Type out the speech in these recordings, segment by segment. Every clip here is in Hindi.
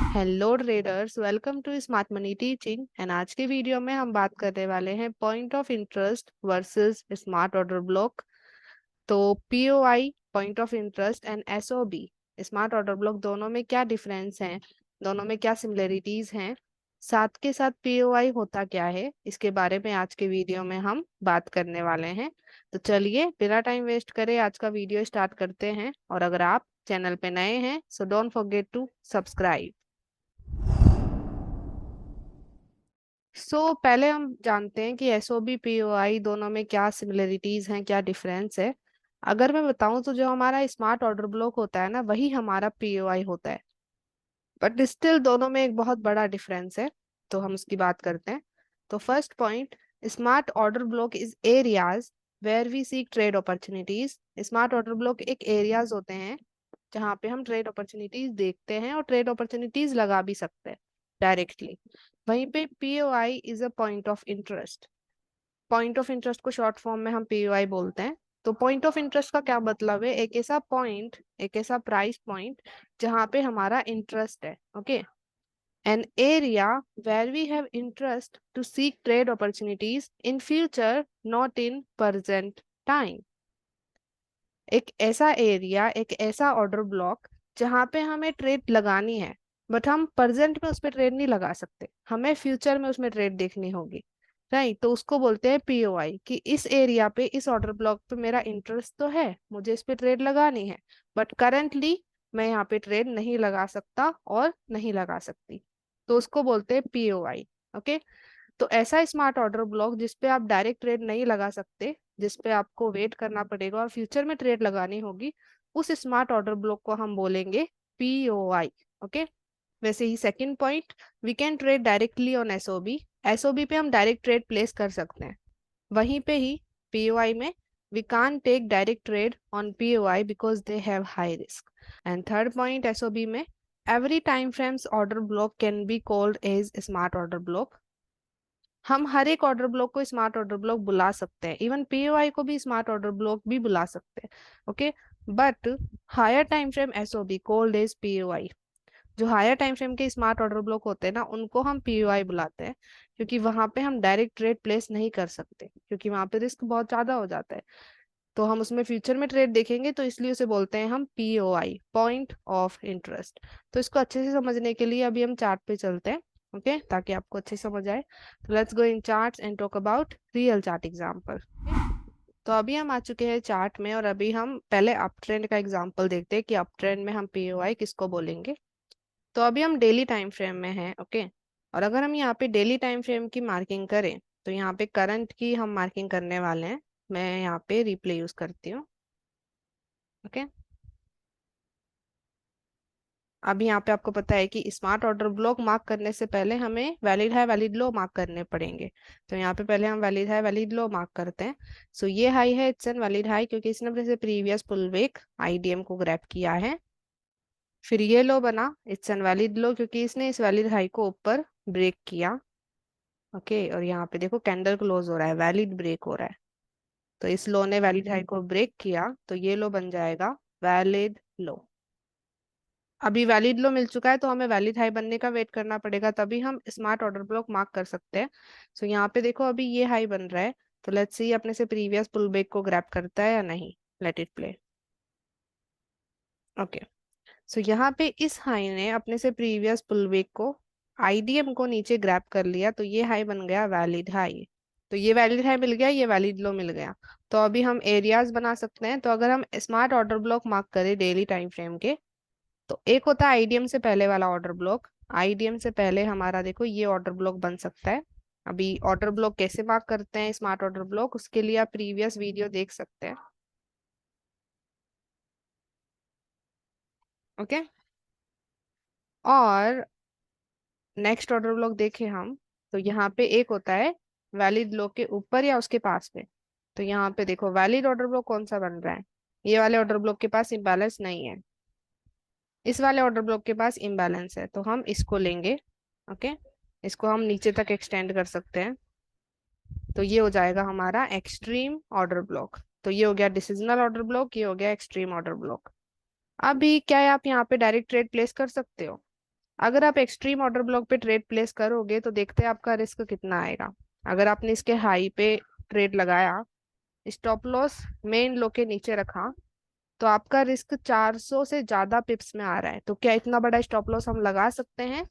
Hello traders, welcome to smart money teaching. And आज के वीडियो में हम बात करने वाले हैं point of interest versus smart order block. तो POI point of interest and SOB smart order block, दोनों में क्या डिफरेंस है, दोनों में क्या सिमिलरिटीज हैं, साथ के साथ पीओआई होता क्या है, इसके बारे में आज के वीडियो में हम बात करने वाले हैं। तो चलिए बिना टाइम वेस्ट करे आज का वीडियो स्टार्ट करते हैं। और अगर आप चैनल पे नए हैं so don't forget to subscribe. पहले हम जानते हैं कि एसओबी पीओआई दोनों में क्या सिमिलरिटीज हैं, क्या डिफरेंस है। अगर मैं बताऊं तो जो हमारा स्मार्ट ऑर्डर ब्लॉक होता है ना, वही हमारा पीओआई होता है, बट स्टिल दोनों में एक बहुत बड़ा डिफरेंस है। तो हम उसकी बात करते हैं। तो first point, smart order block is areas where we seek trade opportunities. Smart order block एक एरियाज होते हैं जहाँ पे हम ट्रेड अपॉर्चुनिटीज देखते हैं और ट्रेड अपॉर्चुनिटीज लगा भी सकते हैं डायरेक्टली। वहीं पे POI is a point of interest. Point of interest को शॉर्ट फॉर्म में हम पीओआई बोलते हैं। तो पॉइंट ऑफ इंटरेस्ट का क्या मतलब है? एक ऐसा पॉइंट, एक ऐसा प्राइस पॉइंट जहाँ पे हमारा इंटरेस्ट है। Okay, an area where we have interest to seek trade opportunities in future, not in present time। एक ऐसा एरिया, एक ऐसा ऑर्डर ब्लॉक जहाँ पे हमें ट्रेड लगानी है, बट हम प्रेजेंट में उस पर ट्रेड नहीं लगा सकते, हमें फ्यूचर में उसमें ट्रेड देखनी होगी। राइट, तो उसको बोलते हैं पीओआई कि इस एरिया पे, इस ऑर्डर ब्लॉक पे मेरा इंटरेस्ट तो है, मुझे इस पे ट्रेड लगानी है, बट करंटली मैं यहाँ पे ट्रेड नहीं लगा सकता और नहीं लगा सकती। तो उसको बोलते हैं पीओआई। ओके, तो ऐसा स्मार्ट ऑर्डर ब्लॉक जिसपे आप डायरेक्ट ट्रेड नहीं लगा सकते, जिसपे आपको वेट करना पड़ेगा और फ्यूचर में ट्रेड लगानी होगी, उस स्मार्ट ऑर्डर ब्लॉक को हम बोलेंगे पीओआई। ओके, वैसे ही second point, we can trade directly on SOB. SOB पे हम डायरेक्ट ट्रेड प्लेस कर सकते हैं, वहीं पे ही पीओआई में we can take direct trade on POI because they have high risk. And third point, SOB में every time frames order block can be called as smart order block. हम हर एक ऑर्डर ब्लॉक को स्मार्ट ऑर्डर ब्लॉक बुला सकते हैं, इवन पीओआई को भी स्मार्ट ऑर्डर ब्लॉक भी बुला सकते हैं। Okay, but higher time frame SOB called is POI. जो हायर टाइम फ्रेम के स्मार्ट ऑर्डर ब्लॉक होते हैं ना, उनको हम पीओआई बुलाते हैं, क्योंकि वहां पे हम डायरेक्ट ट्रेड प्लेस नहीं कर सकते, क्योंकि वहां पे रिस्क बहुत ज्यादा हो जाता है। तो हम उसमें फ्यूचर में ट्रेड देखेंगे, तो इसलिए उसे बोलते हैं हम पीओआई, पॉइंट ऑफ इंटरेस्ट। तो इसको अच्छे से समझने के लिए अभी हम चार्ट पे चलते हैं। ओके, ताकि आपको अच्छे से समझ आए। तो let's go in charts and talk about real chart example. तो अभी हम आ चुके हैं चार्ट में, और अभी हम पहले अप ट्रेंड का एग्जांपल देखते हैं कि अप ट्रेंड में हम पीओआई किसको बोलेंगे। तो अभी हम डेली टाइम फ्रेम में हैं। ओके, और अगर हम यहाँ पे डेली टाइम फ्रेम की मार्किंग करें, तो यहाँ पे करंट की हम मार्किंग करने वाले हैं। मैं यहाँ पे रिप्ले यूज करती हूँ। ओके, अब यहाँ पे आपको पता है कि स्मार्ट ऑर्डर ब्लॉक मार्क करने से पहले हमें वैलिड हाई वैलिड लो मार्क करने पड़ेंगे। तो यहाँ पे पहले हम वैलिड हाई वैलिड लो मार्क करते हैं। सो ये हाई है, इट्स एन वैलिड हाई, क्योंकि इसने अपने से प्रीवियस पुल बैक आईडीएम को ग्रैब किया है। फिर ये लो बना, इट्स एन वैलिड लो, क्योंकि इसने इस वैलिड हाई को ऊपर ब्रेक किया। ओके, और यहाँ पे देखो कैंडल क्लोज हो रहा है, वैलिड ब्रेक हो रहा है। तो इस लो ने वैलिड हाई को ब्रेक किया, तो ये लो बन जाएगा वैलिड लो। अभी वैलिड लो मिल चुका है, तो हमें वैलिड हाई बनने का वेट करना पड़ेगा, तभी हम स्मार्ट ऑर्डर ब्लॉक मार्क कर सकते हैं। सो यहाँ पे देखो अभी ये हाई बन रहा है, तो लेट्स सी अपने से प्रीवियस पुल बैक को ग्रैब करता है या नहीं। Let it play. ओके, सो यहाँ पे इस हाई ने अपने से प्रीवियस पुल बैक को, आईडीएम को नीचे ग्रैब कर लिया, तो ये हाई बन गया वैलिड हाई। तो ये वैलिड हाई मिल गया, ये वैलिड लो मिल गया। तो अभी हम एरियाज बना सकते हैं। तो अगर हम स्मार्ट ऑर्डर ब्लॉक मार्क करें डेली टाइम फ्रेम के, तो एक होता है आईडीएम से पहले वाला ऑर्डर ब्लॉक। आईडीएम से पहले हमारा देखो ये ऑर्डर ब्लॉक बन सकता है। अभी ऑर्डर ब्लॉक कैसे मार्क करते हैं स्मार्ट ऑर्डर ब्लॉक, उसके लिए आप प्रीवियस वीडियो देख सकते हैं। ओके, और नेक्स्ट ऑर्डर ब्लॉक देखें हम, तो यहाँ पे एक होता है वैलिड लो के ऊपर या उसके पास में। तो यहाँ पे देखो वैलिड ऑर्डर ब्लॉक कौन सा बन रहा है, ये वाले ऑर्डर ब्लॉक के पास इम्बैलेंस नहीं है, इस वाले ऑर्डर ब्लॉक के पास इम्बैलेंस है, तो हम इसको लेंगे। ओके, इसको हम नीचे तक एक्सटेंड कर सकते हैं, तो ये हो जाएगा हमारा एक्सट्रीम ऑर्डर ब्लॉक। तो ये हो गया डिसिजनल ऑर्डर ब्लॉक, ये हो गया एक्सट्रीम ऑर्डर ब्लॉक। अभी क्या है, आप यहाँ पे डायरेक्ट ट्रेड प्लेस कर सकते हो, अगर आप एक्सट्रीम ऑर्डर ब्लॉक पे ट्रेड प्लेस करोगे तो देखते हैं आपका रिस्क कितना आएगा। अगर आपने इसके हाई पे ट्रेड लगाया, स्टॉप लॉस मेन लो के नीचे रखा, तो आपका रिस्क 400 से ज्यादा पिप्स में आ रहा है। तो क्या इतना बड़ा स्टॉप लॉस हम लगा सकते हैं?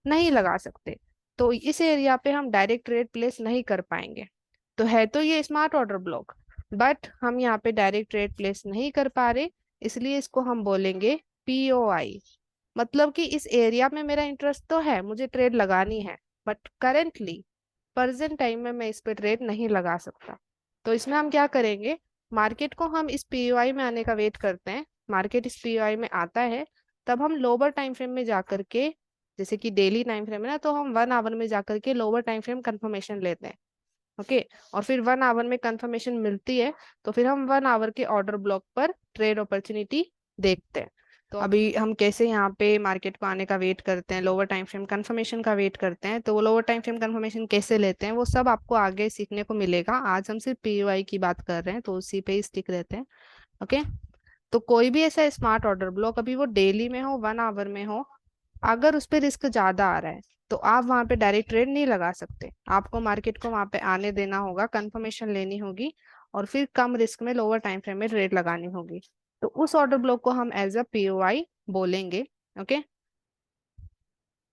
नहीं लगा सकते। तो इस एरिया पे हम डायरेक्ट ट्रेड प्लेस नहीं कर पाएंगे। तो है तो ये स्मार्ट ऑर्डर ब्लॉक, बट हम यहाँ पे डायरेक्ट ट्रेड प्लेस नहीं कर पा रहे, इसलिए इसको हम बोलेंगे पीओआई। मतलब कि इस एरिया में मेरा इंटरेस्ट तो है, मुझे ट्रेड लगानी है, बट करेंटली प्रेजेंट टाइम में मैं इस पे ट्रेड नहीं लगा सकता। तो इसमें हम क्या करेंगे, मार्केट को हम इस पीओआई में आने का वेट करते हैं। मार्केट इस पीओआई में आता है, तब हम लोअर टाइम फ्रेम में जाकर के, जैसे कि डेली टाइम फ्रेम है ना, तो हम 1 आवर में जाकर के लोअर टाइम फ्रेम कंफर्मेशन लेते हैं। ओके, और फिर 1 आवर में कंफर्मेशन मिलती है, तो फिर हम 1 आवर के ऑर्डर ब्लॉक पर ट्रेड अपॉर्चुनिटी देखते हैं। तो अभी हम कैसे यहाँ पे मार्केट को आने का वेट करते हैं, लोअर टाइम फ्रेम कंफर्मेशन का वेट करते हैं, तो वो लोअर टाइम फ्रेम कंफर्मेशन कैसे लेते हैं वो सब आपको आगे सीखने को मिलेगा। आज हम सिर्फ पीओआई की बात कर रहे हैं, तो उसी पे ही स्टिक रहते हैं। ओके, तो कोई भी ऐसा स्मार्ट ऑर्डर ब्लॉक, अभी वो डेली में हो 1 आवर में हो, अगर उस पर रिस्क ज्यादा आ रहा है तो आप वहां पे डायरेक्ट ट्रेड नहीं लगा सकते। आपको मार्केट को वहां पे आने देना होगा, कंफर्मेशन लेनी होगी, और फिर कम रिस्क में लोअर टाइम फ्रेम में ट्रेड लगानी होगी। तो उस ऑर्डर ब्लॉक को हम एज अ पीओआई बोलेंगे। ओके।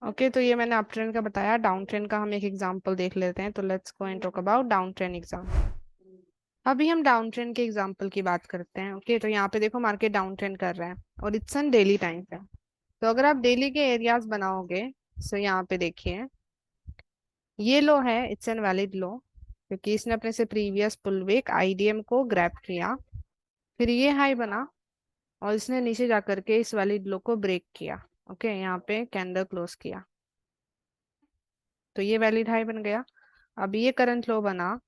ओके, तो ये मैंने अप ट्रेंड का बताया। डाउन ट्रेंड का हम एक एग्जांपल देख लेते हैं। तो let's go and talk about down trend exam. अभी हम डाउन ट्रेंड के एग्जांपल की बात करते हैं। ओके, तो यहाँ पे देखो मार्केट डाउन ट्रेंड कर रहा है और इट्स एन डेली टाइम पे। तो अगर आप डेली के एरियाज बनाओगे, सो यहाँ पे देखिए, ये लो है, इट्स एन वैलिड लो, क्योंकि इसने अपने से प्रीवियस पुल वीक आईडीएम को ग्रैब किया। फिर ये हाई बना और इसने नीचे जाकर के इस वैलिड लो को ब्रेक किया। ओके, यहाँ पे कैंडल क्लोज किया, तो ये वैलिड हाई बन गया। अब ये करंट लो बना,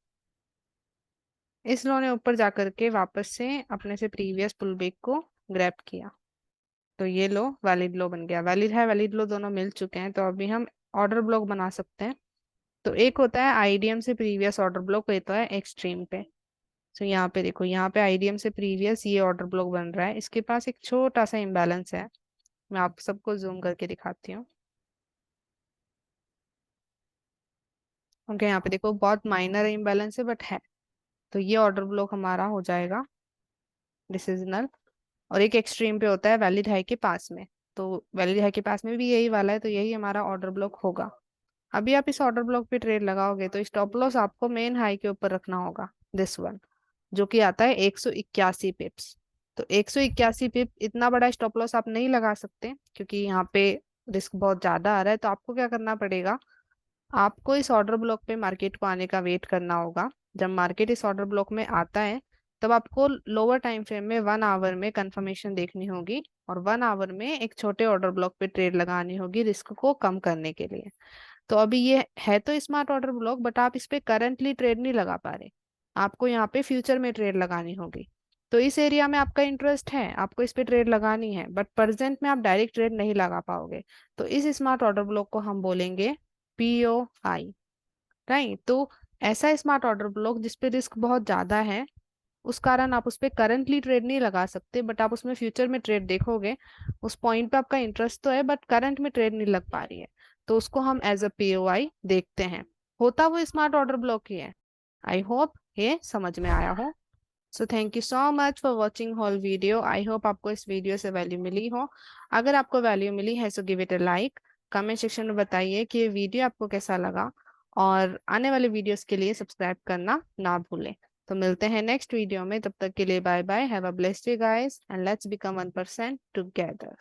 इस लो ने ऊपर जाकर के वापस से अपने से प्रीवियस पुल बैक को ग्रैब किया, तो ये लो वैलिड लो बन गया। वैलिड है वैलिड लो दोनों मिल चुके हैं, तो अभी हम ऑर्डर ब्लॉक बना सकते हैं। तो एक होता है आईडीएम से प्रीवियस ऑर्डर ब्लॉक, ये तो है एक्सट्रीम पे। तो यहाँ पे देखो, यहाँ पे आईडीएम से प्रीवियस ये ऑर्डर ब्लॉक बन रहा है, इसके पास एक छोटा सा इम्बैलेंस है। मैं आप सबको जूम करके दिखाती हूँ। ओके, यहाँ पे देखो बहुत माइनर इम्बैलेंस है, बट है। तो ये ऑर्डर ब्लॉक हमारा हो जाएगा डिसीजनल। और एक एक्सट्रीम पे होता है वैलिड हाई के पास में, तो वैलिड हाई के पास में भी यही वाला है, तो यही हमारा ऑर्डर ब्लॉक होगा। अभी आप इस ऑर्डर ब्लॉक पे ट्रेड लगाओगे तो स्टॉप लॉस आपको मेन हाई के ऊपर रखना होगा, दिस वन, जो कि आता है 181 पिप्स। तो 181 पिप, इतना बड़ा स्टॉप लॉस आप नहीं लगा सकते, क्योंकि यहाँ पे रिस्क बहुत ज्यादा आ रहा है। तो आपको क्या करना पड़ेगा, आपको इस ऑर्डर ब्लॉक पे मार्केट को आने का वेट करना होगा। जब मार्केट इस ऑर्डर ब्लॉक में आता है, तब आपको लोअर टाइम फ्रेम में 1 आवर में कंफर्मेशन देखनी होगी, और 1 आवर में एक छोटे ऑर्डर ब्लॉक पे ट्रेड लगानी होगी रिस्क को कम करने के लिए। तो अभी ये है तो स्मार्ट ऑर्डर ब्लॉक, बट आप इस पे करंटली ट्रेड नहीं लगा पा रहे। आपको यहाँ पे फ्यूचर में ट्रेड लगानी होगी। तो इस एरिया में आपका इंटरेस्ट है, आपको इस पे ट्रेड लगानी है, बट प्रेजेंट में आप डायरेक्ट ट्रेड नहीं लगा पाओगे। तो इस स्मार्ट ऑर्डर ब्लॉक को हम बोलेंगे पीओआई। राइट, तो ऐसा स्मार्ट ऑर्डर ब्लॉक जिसपे रिस्क बहुत ज्यादा है, उस कारण आप उस पर करंटली ट्रेड नहीं लगा सकते, बट आप उसमें फ्यूचर में ट्रेड देखोगे। उस पॉइंट पे आपका इंटरेस्ट तो है, बट करंट में ट्रेड नहीं लग पा रही है, तो उसको हम एज अ पीओआई देखते हैं। होता वो स्मार्ट ऑर्डर ब्लॉक ही है। आई होप ये समझ में आया हो। So thank you so much for watching whole video. I hope आपको इस वीडियो से वैल्यू मिली हो। अगर आपको वैल्यू मिली है, so give it a like. Comment section में बताइए कि ये वीडियो आपको कैसा लगा, और आने वाले वीडियोस के लिए सब्सक्राइब करना ना भूलें। तो मिलते हैं नेक्स्ट वीडियो में, तब तक के लिए bye bye, have a blessed day guys, and let's become 1% together.